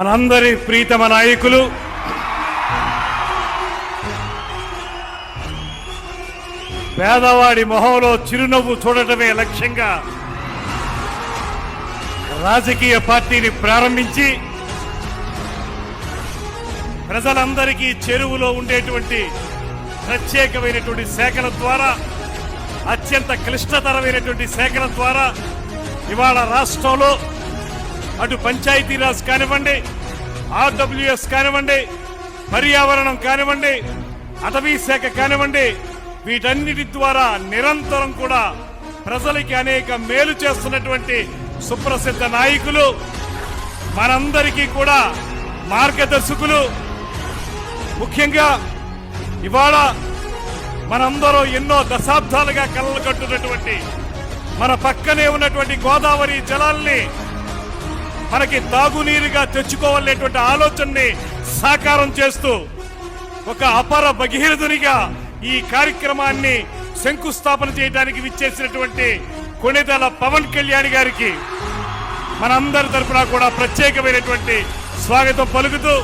మనందరి ప్రీతమ నాయకులు పేదవాడి మొహంలో చిరునవ్వు చూడటమే లక్ష్యంగా రాజకీయ పార్టీని ప్రారంభించి ప్రజలందరికీ చెరువులో ఉండేటువంటి ప్రత్యేకమైనటువంటి శాఖల ద్వారా, అత్యంత క్లిష్టతరమైనటువంటి శాఖల ద్వారా ఇవాళ రాష్ట్రంలో అటు పంచాయతీరాజ్ కానివ్వండి, ఆర్డబ్ల్యూఎస్ కానివ్వండి, పర్యావరణం కానివ్వండి, అటవీ శాఖ కానివ్వండి, వీటన్నిటి ద్వారా నిరంతరం కూడా ప్రజలకి అనేక మేలు చేస్తున్నటువంటి సుప్రసిద్ధ నాయకులు, మనందరికీ కూడా మార్గదర్శకులు. ముఖ్యంగా ఇవాళ మనందరూ ఎన్నో దశాబ్దాలుగా కలలు కట్టున్నటువంటి మన పక్కనే ఉన్నటువంటి గోదావరి జలాల్ని మనకి తాగునీరుగా తెచ్చుకోవాలనేటువంటి ఆలోచనని సాకారం చేస్తూ ఒక అపర భగీరథునిగా ఈ కార్యక్రమాన్ని శంకుస్థాపన చేయడానికి విచ్చేసినటువంటి కొణిదెల పవన్ కళ్యాణ్ గారికి మనందరి తరఫున కూడా ప్రత్యేకమైనటువంటి స్వాగతం పలుకుతూ